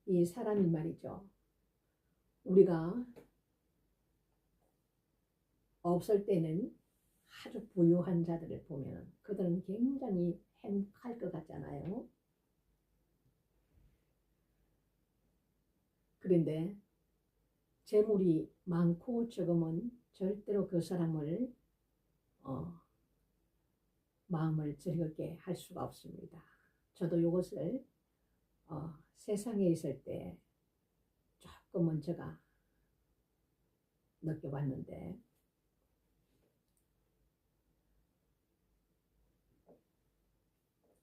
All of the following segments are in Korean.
이 사람이 말이죠. 우리가 없을 때는 아주 부유한 자들을 보면 그들은 굉장히 행복할 것 같잖아요. 그런데 재물이 많고 적으면 절대로 그 사람을 마음을 즐겁게 할 수가 없습니다. 저도 이것을 세상에 있을 때 조금은 제가 느껴봤는데,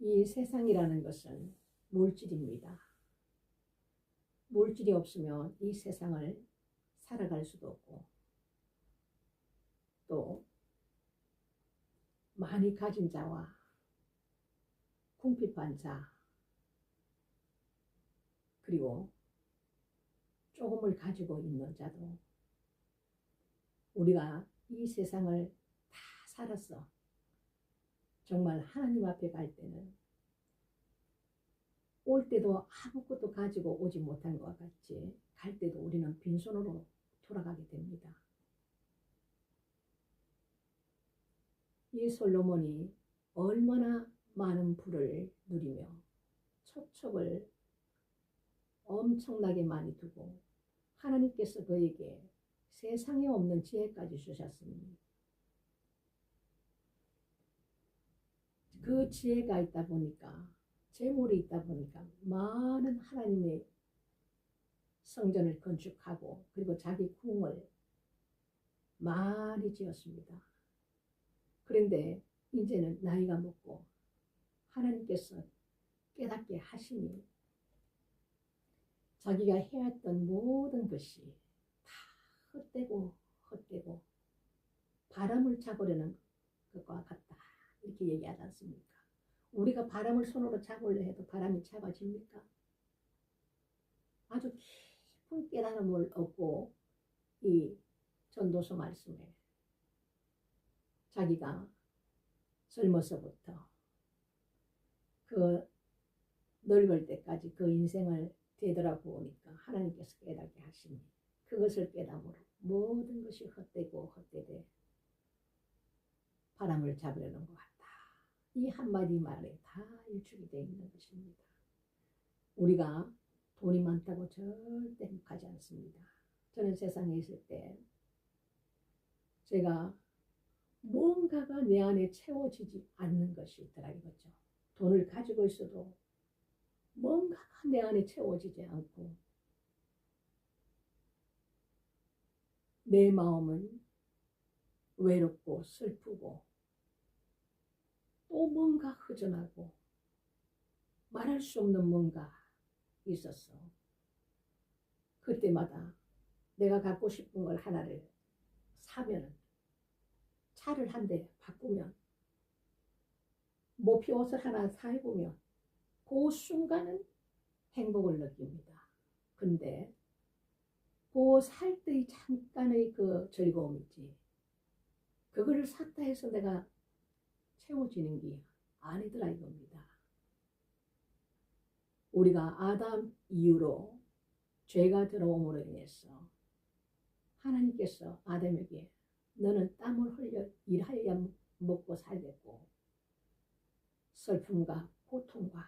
이 세상이라는 것은 물질입니다. 물질이 없으면 이 세상을 살아갈 수도 없고, 또 많이 가진 자와 궁핍한 자, 그리고 조금을 가지고 있는 자도 우리가 이 세상을 다 살아서 정말 하나님 앞에 갈 때는 올 때도 아무것도 가지고 오지 못한 것 같이 갈 때도 우리는 빈손으로 돌아가게 됩니다. 이 솔로몬이 얼마나 많은 부를 누리며 초첩을 엄청나게 많이 두고 하나님께서 그에게 세상에 없는 지혜까지 주셨으니 그 지혜가 있다 보니까, 재물이 있다 보니까 많은 하나님의 성전을 건축하고 그리고 자기 궁을 많이 지었습니다. 그런데 이제는 나이가 먹고 하나님께서 깨닫게 하시니 자기가 해왔던 모든 것이 다 헛되고 바람을 잡으려는 것과 같다, 이렇게 얘기하지 않습니까? 우리가 바람을 손으로 잡으려 해도 바람이 잡아집니까? 아주 깊은 깨달음을 얻고 이 전도서 말씀에 자기가 젊어서부터 그 늙을 때까지 그 인생을 되돌아보니까 하나님께서 깨닫게 하시니 그것을 깨닫으로 모든 것이 헛되고 헛되되 바람을 잡으려는 것 같다. 이 한마디 말에 다 일축이 되어 있는 것입니다. 우리가 돈이 많다고 절대 행복하지 않습니다. 저는 세상에 있을 때 제가 뭔가가 내 안에 채워지지 않는 것이 있더라 이거죠. 돈을 가지고 있어도 뭔가가 내 안에 채워지지 않고 내 마음은 외롭고 슬프고 또 뭔가 허전하고 말할 수 없는 뭔가 있었어. 그때마다 내가 갖고 싶은 걸 하나를 사면, 차를 한 대 바꾸면, 모피 옷을 하나 사입으면 그 순간은 행복을 느낍니다. 근데 그 살 때의 잠깐의 그 즐거움이지 그거를 샀다 해서 내가 채워지는 게 아니더라 이겁니다. 우리가 아담 이후로 죄가 들어옴으로 인해서 하나님께서 아담에게 너는 땀을 흘려 일하여 먹고 살겠고 슬픔과 고통과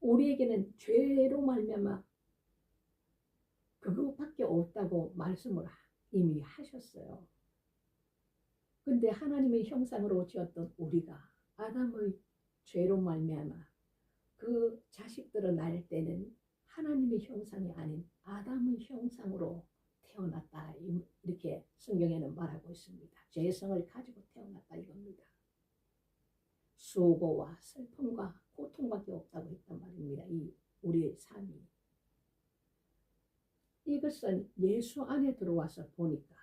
우리에게는 죄로 말미암아 그것밖에 없다고 말씀을 이미 하셨어요. 근데 하나님의 형상으로 지었던 우리가 아담의 죄로 말미암아 그 자식들을 낳을 때는 하나님의 형상이 아닌 아담의 형상으로 태어났다, 이렇게 성경에는 말하고 있습니다. 죄성을 가지고 태어났다 이겁니다. 수고와 슬픔과 고통밖에 없다고 했단 말입니다. 이 우리의 삶이. 이것은 예수 안에 들어와서 보니까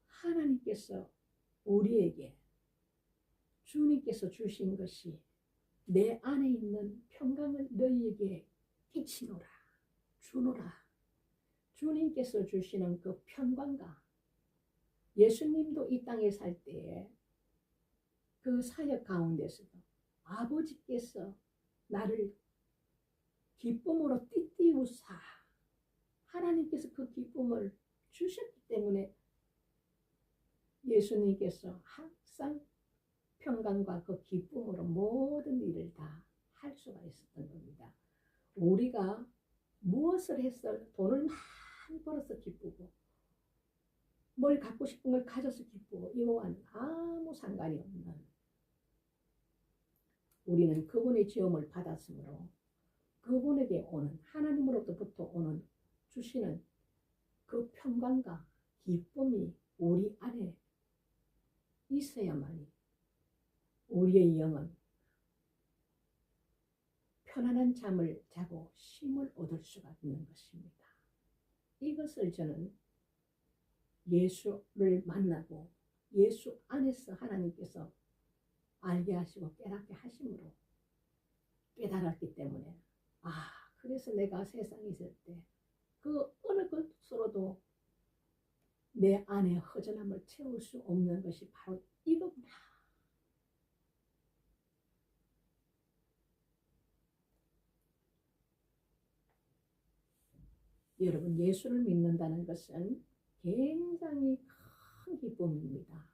하나님께서 우리에게 주님께서 주신 것이 내 안에 있는 평강을 너희에게 끼치노라, 주노라. 주님께서 주시는 그 평강과 예수님도 이 땅에 살 때에 그 사역 가운데서도 아버지께서 나를 기쁨으로 띠띠우사 하나님께서 그 기쁨을 주셨기 때문에 예수님께서 항상 평강과 그 기쁨으로 모든 일을 다 할 수가 있었던 겁니다. 우리가 무엇을 해서 돈을 많이 벌어서 기쁘고 뭘 갖고 싶은 걸 가져서 기쁘고 이거와는 아무 상관이 없는, 우리는 그분의 지음을 받았으므로 그분에게 오는, 하나님으로부터 오는 주시는 그 평강과 기쁨이 우리 안에 있어야만이 우리의 영은 편안한 잠을 자고 쉼을 얻을 수가 있는 것입니다. 이것을 저는 예수를 만나고 예수 안에서 하나님께서 알게 하시고 깨닫게 하심으로 깨달았기 때문에, 그래서 내가 세상에 있을 때 그 어느 것으로도 내 안에 허전함을 채울 수 없는 것이 바로 이겁니다. 여러분, 예수를 믿는다는 것은 굉장히 큰 기쁨입니다.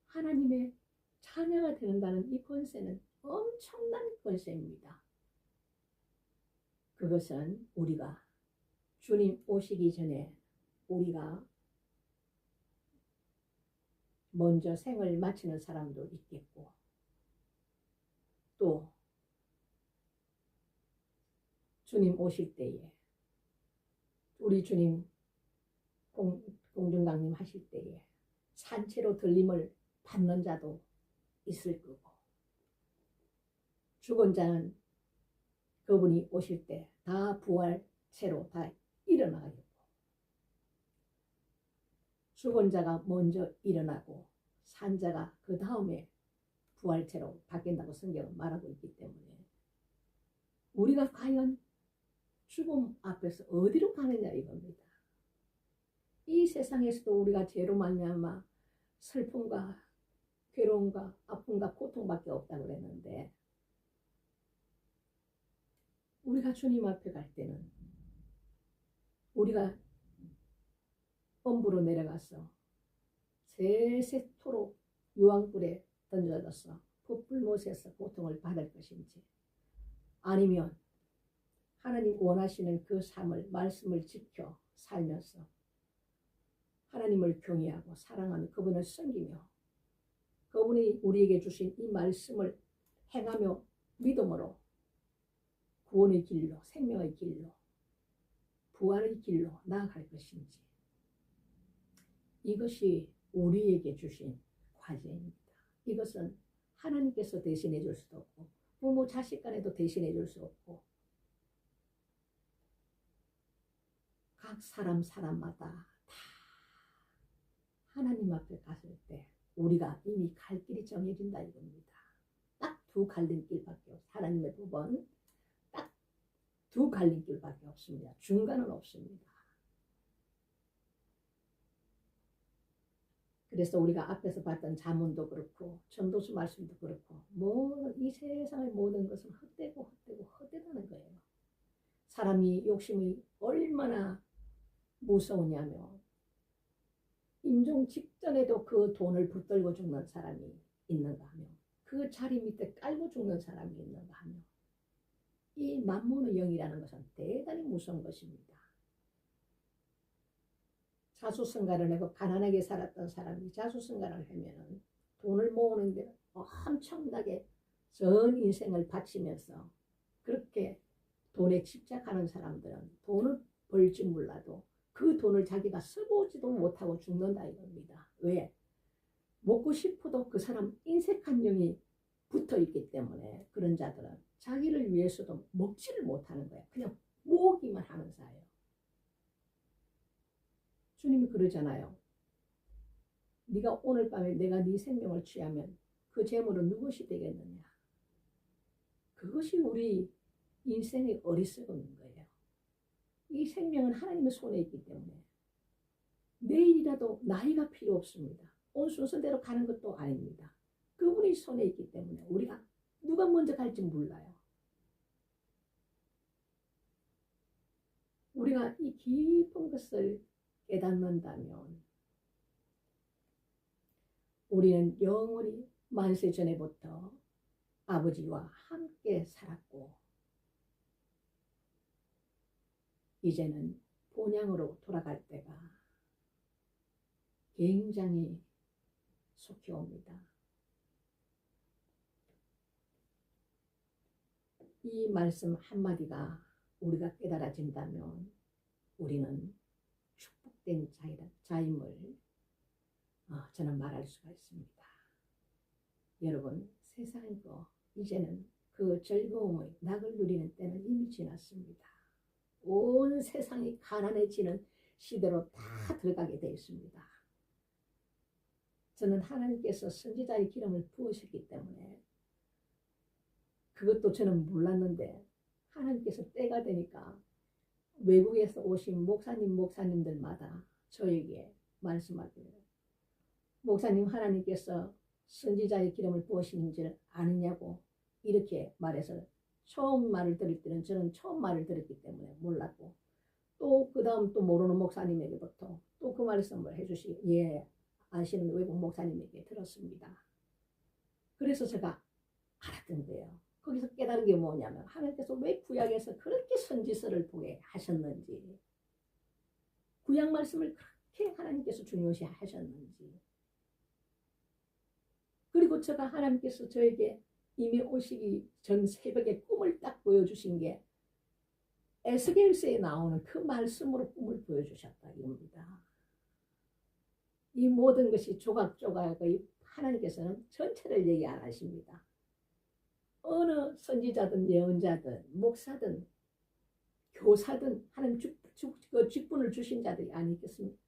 하나님의 자녀가 된다는 이 권세는 엄청난 권세입니다. 그것은 우리가 주님 오시기 전에 우리가 먼저 생을 마치는 사람도 있겠고, 또 주님 오실 때에 우리 주님 공중강림 하실 때에 산채로 들림을 받는 자도 있을 거고, 죽은 자는 그분이 오실 때 다 부활체로 다 일어나겠고, 죽은 자가 먼저 일어나고 산 자가 그 다음에 부활체로 바뀐다고 성경은 말하고 있기 때문에 우리가 과연 죽음 앞에서 어디로 가느냐 이겁니다. 이 세상에서도 우리가 죄로 말미암아 슬픔과 괴로움과 아픔과 고통밖에 없다고 그랬는데, 우리가 주님 앞에 갈 때는 우리가 엄부로 내려가서 세세토록 유황불에 던져져서 불못에서 고통을 받을 것인지, 아니면 하나님 원하시는 그 삶을, 말씀을 지켜 살면서 하나님을 경외하고 사랑하는 그분을 섬기며 그분이 우리에게 주신 이 말씀을 행하며 믿음으로 구원의 길로, 생명의 길로, 부활의 길로 나아갈 것인지, 이것이 우리에게 주신 과제입니다. 이것은 하나님께서 대신해 줄 수도 없고 부모 자식 간에도 대신해 줄 수 없고, 각 사람마다 다 하나님 앞에 갔을 때 우리가 이미 갈 길이 정해진다 이겁니다. 딱 두 갈림길밖에 없어요. 하나님의 법은 딱 두 갈림길밖에 없습니다. 중간은 없습니다. 그래서 우리가 앞에서 봤던 잠언도 그렇고 전도서 말씀도 그렇고 이 세상의 모든 것은 헛되다는 거예요. 사람이 욕심이 얼마나 무서우냐면, 임종 직전에도 그 돈을 붙들고 죽는 사람이 있는가 하며, 그 자리 밑에 깔고 죽는 사람이 있는가 하며, 이 만문의 영이라는 것은 대단히 무서운 것입니다. 자수성가를 하고 가난하게 살았던 사람이 자수성가를 하면은 돈을 모으는 데 엄청나게 전 인생을 바치면서 그렇게 돈에 집착하는 사람들은 돈을 벌지 몰라도 그 돈을 자기가 써보지도 못하고 죽는다 이겁니다. 왜? 먹고 싶어도 그 사람 인색한 영이 붙어 있기 때문에 그런 자들은 자기를 위해서도 먹지를 못하는 거야. 그냥 모으기만 하는 사예요. 주님이 그러잖아요. 네가 오늘 밤에 내가 네 생명을 취하면 그 재물은 누구시 되겠느냐. 그것이 우리 인생의 어리석음인 거예요. 이 생명은 하나님의 손에 있기 때문에 내일이라도 나이가 필요 없습니다. 온 순서대로 가는 것도 아닙니다. 그분이 손에 있기 때문에 우리가 누가 먼저 갈지 몰라요. 우리가 이 깊은 것을 깨닫는다면 우리는 영원히 만세 전에부터 아버지와 함께 살았고 이제는 본향으로 돌아갈 때가 굉장히 속히 옵니다. 이 말씀 한마디가 우리가 깨달아진다면 우리는 축복된 자임을 저는 말할 수가 있습니다. 여러분, 세상이고 이제는 그 즐거움의 낙을 누리는 때는 이미 지났습니다. 온 세상이 가난해지는 시대로 다 들어가게 되어 있습니다. 저는 하나님께서 선지자의 기름을 부으셨기 때문에 그것도 저는 몰랐는데 하나님께서 때가 되니까 외국에서 오신 목사님들마다 저에게 말씀하기를 목사님 하나님께서 선지자의 기름을 부으시는 줄 아느냐고 이렇게 말해서 처음 말을 들을 때는 저는 처음 말을 들었기 때문에 몰랐고 또 그 다음 또 모르는 목사님에게부터 또 그 말씀을 해주시 예 아시는 외국 목사님에게 들었습니다. 그래서 제가 알았던 거예요. 거기서 깨달은 게 뭐냐면 하나님께서 왜 구약에서 그렇게 선지서를 보게 하셨는지 구약 말씀을 그렇게 하나님께서 중요시 하셨는지 그리고 제가 하나님께서 저에게 이미 오시기 전 새벽에 꿈을 딱 보여주신 게 에스겔서에 나오는 그 말씀으로 꿈을 보여주셨다 이겁니다. 이 모든 것이 조각조각의 하나님께서는 전체를 얘기 안 하십니다. 어느 선지자든 예언자든 목사든 교사든 하나님 직분을 주신 자들이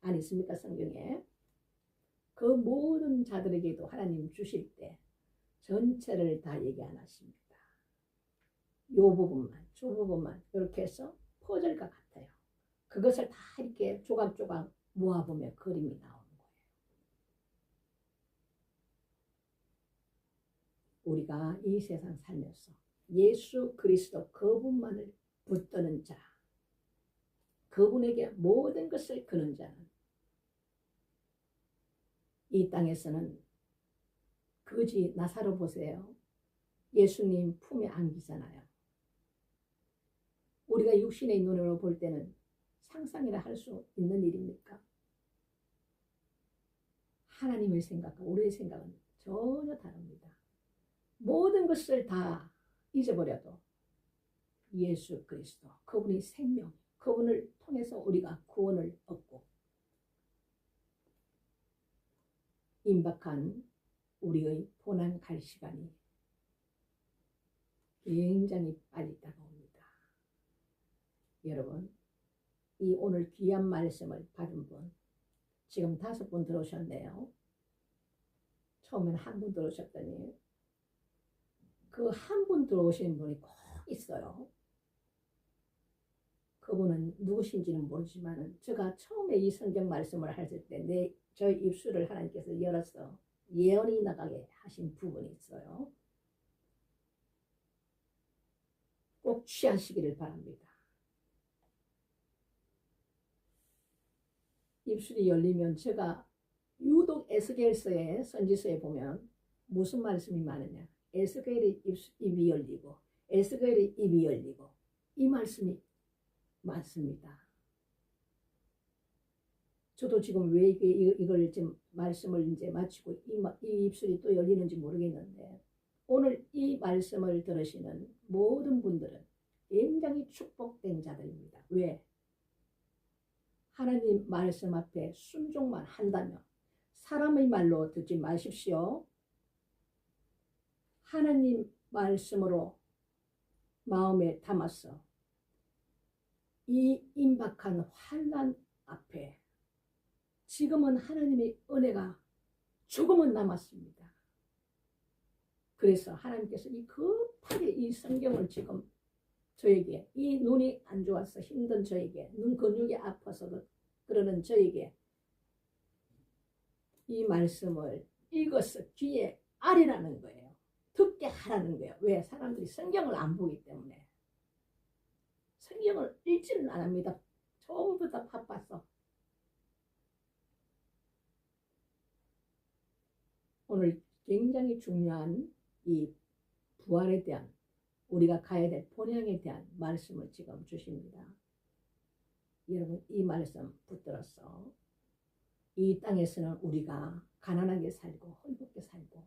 아니십니까 성경에 그 모든 자들에게도 하나님 주실 때 전체를 다 얘기 안 하십니다. 요 부분만 저 부분만 이렇게 해서 퍼즐과 같아요. 그것을 다 이렇게 조각조각 모아보면 그림이 나오는 거예요. 우리가 이 세상 살면서 예수 그리스도 그분만을 붙드는 자 그분에게 모든 것을 거는 자는 이 땅에서는 거지 나사로 보세요. 예수님 품에 안기잖아요. 우리가 육신의 눈으로 볼 때는 상상이라 할 수 있는 일입니까? 하나님의 생각과 우리의 생각은 전혀 다릅니다. 모든 것을 다 잊어버려도 예수 그리스도 그분이 생명 그분을 통해서 우리가 구원을 얻고 임박한 우리의 고난 갈 시간이 굉장히 빨리 다가옵니다. 여러분 이 오늘 귀한 말씀을 받은 분 지금 5분 들어오셨네요. 처음엔 한 분 들어오셨더니 그 한 분 들어오신 분이 꼭 있어요. 그분은 누구신지는 모르지만 제가 처음에 이 성경 말씀을 하실 때 저 입술을 하나님께서 열어서 예언이 나가게 하신 부분이 있어요. 꼭 취하시기를 바랍니다. 입술이 열리면 제가 유독 에스겔서의 선지서에 보면 무슨 말씀이 많으냐 에스겔의 입이 열리고 에스겔의 입이 열리고 이 말씀이 많습니다. 저도 지금 왜 이걸 지금 말씀을 이제 마치고 이 입술이 또 열리는지 모르겠는데 오늘 이 말씀을 들으시는 모든 분들은 굉장히 축복된 자들입니다. 왜? 하나님 말씀 앞에 순종만 한다면 사람의 말로 듣지 마십시오. 하나님 말씀으로 마음에 담아서 이 임박한 환난 앞에 지금은 하나님의 은혜가 조금은 남았습니다. 그래서 하나님께서 이 급하게 이 성경을 지금 저에게 이 눈이 안 좋아서 힘든 저에게 눈 근육이 아파서 그러는 저에게 이 말씀을 읽어서 귀에 아리라는 거예요. 듣게 하라는 거예요. 왜? 사람들이 성경을 안 보기 때문에 성경을 읽지는 안 합니다. 전부 다 바빴어. 오늘 굉장히 중요한 이 부활에 대한 우리가 가야 될 본향에 대한 말씀을 지금 주십니다. 여러분 이 말씀 붙들어서 이 땅에서는 우리가 가난하게 살고 헐벗게 살고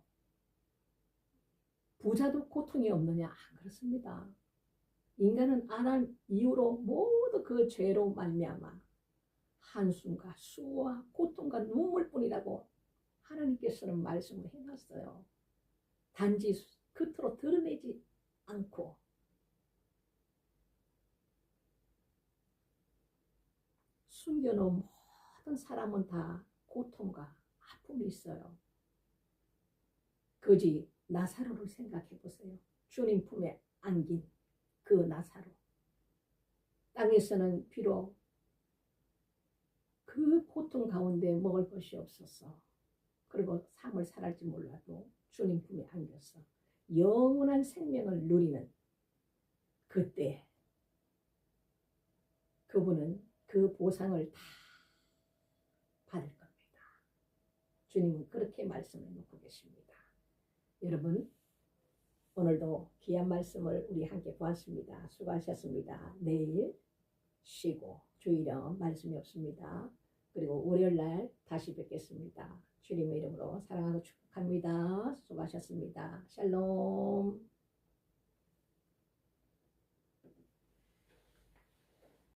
부자도 고통이 없느냐? 그렇습니다. 인간은 아담 이후로 모두 그 죄로 말미암아 한숨과 수고와 고통과 눈물뿐이라고 하나님께서는 말씀을 해놨어요. 단지 겉으로 드러내지 않고 숨겨놓은 모든 사람은 다 고통과 아픔이 있어요. 그지 나사로를 생각해 보세요. 주님 품에 안긴 그 나사로. 땅에서는 비록 그 고통 가운데 먹을 것이 없었어. 그리고 삶을 살았지 몰라도 주님 품에 안겼어. 영원한 생명을 누리는 그때 그분은 그 보상을 다 받을 겁니다. 주님은 그렇게 말씀해 놓고 계십니다. 여러분 오늘도 귀한 말씀을 우리 함께 보았습니다. 수고하셨습니다. 내일 쉬고 주일은 말씀이 없습니다. 그리고 월요일날 다시 뵙겠습니다. 주님의 이름으로 사랑하고 축복합니다. 수고하셨습니다. 샬롬.